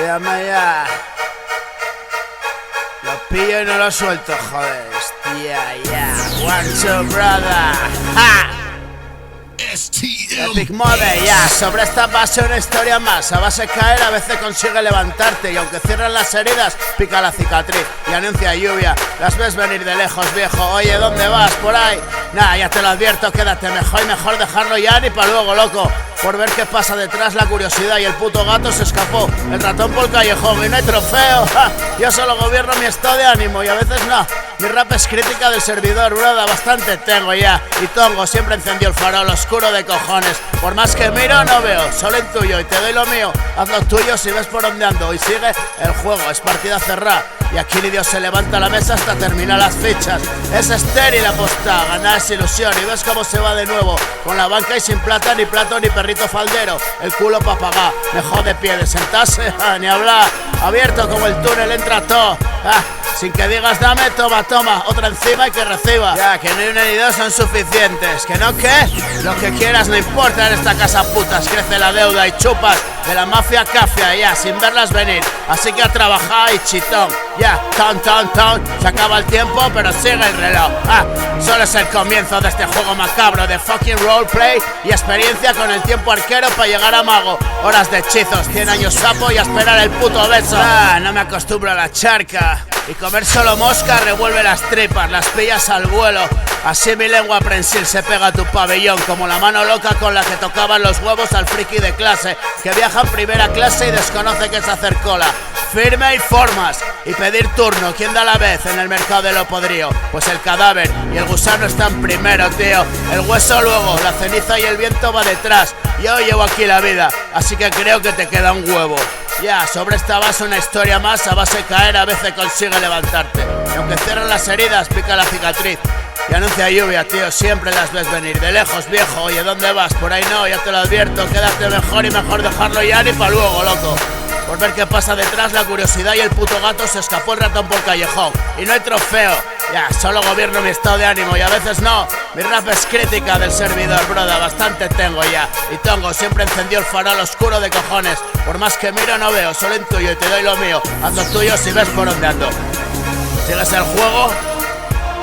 Llama ya. Lo pillo y no lo suelto, joder. Hostia, ya. One, two, brother. ¡Ja! Epic Mode, ya. Sobre esta base una historia más. A base caer a veces consigue levantarte. Y aunque cierran las heridas, pica la cicatriz y anuncia lluvia. Las ves venir de lejos, viejo. Oye, ¿dónde vas? ¿Por ahí? Nah, ya te lo advierto, quédate mejor y mejor dejarlo ya ni pa' luego, loco. Por ver qué pasa detrás la curiosidad y el puto gato se escapó. El ratón por el callejón y no hay trofeo. ¡Ja! Yo solo gobierno mi estado de ánimo y a veces no. Mi rap es crítica del servidor, broda, bastante tengo ya. Y Tongo siempre encendió el farol oscuro de cojones. Por más que miro no veo, solo intuyo y te doy lo mío. Haz lo tuyo si ves por dónde ando y sigue el juego, es partida cerrada. Y aquí ni Dios se levanta la mesa hasta terminar las fichas. Es estéril apostar, ganar es ilusión y ves cómo se va de nuevo. Con la banca y sin plata, ni plato, ni perrito faldero. El culo pa' pagar, mejor de pie de sentarse, ni hablar. Abierto como el túnel entra todo. Sin que digas dame, toma, toma, otra encima y que reciba. Ya, que ni una ni dos son suficientes. ¿Que no qué? Lo que quieras no importa en esta casa putas. Crece la deuda y chupas de la mafia cafia, ya, sin verlas venir. Así que a trabajar y chitón. Ya, ton, se acaba el tiempo pero sigue el reloj. Solo es el comienzo de este juego macabro de fucking roleplay y experiencia con el tiempo arquero para llegar a mago. Horas de hechizos, 100 años sapo y a esperar el puto beso. No me acostumbro a la charca. Y comer solo mosca revuelve las tripas, las pillas al vuelo. Así mi lengua prensil se pega a tu pabellón, como la mano loca con la que tocaban los huevos al friki de clase, que viaja en primera clase y desconoce qué es hacer cola. Firme y formas, y pedir turno, ¿quién da la vez en el mercado de lo podrío? Pues el cadáver y el gusano están primero, tío. El hueso luego, la ceniza y el viento va detrás. Yo llevo aquí la vida, así que creo que te queda un huevo. Ya, sobre esta base una historia más, a base caer a veces consigue levantarte. Y aunque cierran las heridas, pica la cicatriz y anuncia lluvia, tío, siempre las ves venir. De lejos, viejo, oye, ¿dónde vas? Por ahí no, ya te lo advierto, quédate mejor y mejor dejarlo ya ni pa' luego, loco. Por ver qué pasa detrás, la curiosidad y el puto gato se escapó el ratón por el callejón. Y no hay trofeo, ya, solo gobierno mi estado de ánimo y a veces no. Mi rap es crítica del servidor, broda, bastante tengo ya. Y Tongo siempre encendió el farol oscuro de cojones. Por más que miro no veo, solo intuyo y te doy lo mío. Haz lo tuyo si ves por dónde ando. ¿Sigues el juego?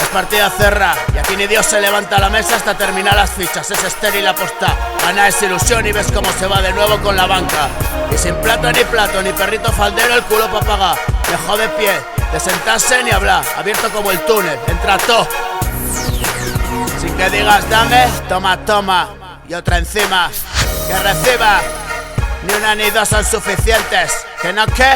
Es partida cerrada y aquí ni Dios se levanta a la mesa hasta terminar las fichas. Es estéril apostar, ganar es ilusión y ves cómo se va de nuevo con la banca. Y sin plato, ni perrito faldero, el culo pa' pagar. Dejó de pie, de sentarse ni hablar. Abierto como el túnel, entra todo. Sin que digas dame, toma, y otra encima. Que reciba, ni una ni dos son suficientes. ¿Que no qué?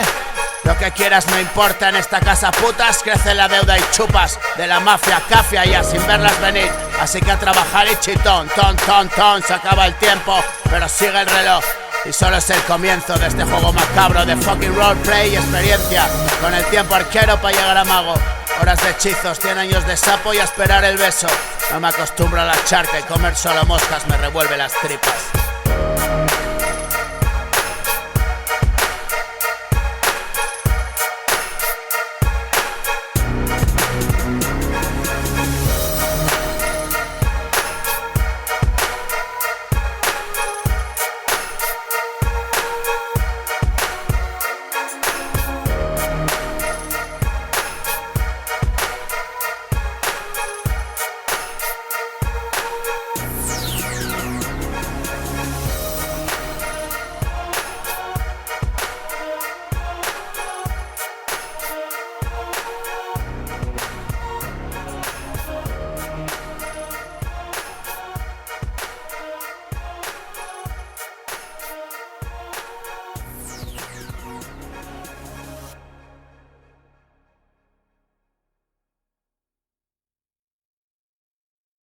Lo que quieras no importa en esta casa putas. Crece la deuda y chupas de la mafia cafia ya sin verlas venir. Así que a trabajar y chitón, ton, se acaba el tiempo pero sigue el reloj. Y solo es el comienzo de este juego macabro de fucking roleplay y experiencia con el tiempo arquero para llegar a mago. Horas de hechizos, 100 años de sapo y a esperar el beso. No me acostumbro a la charca y comer solo moscas me revuelve las tripas.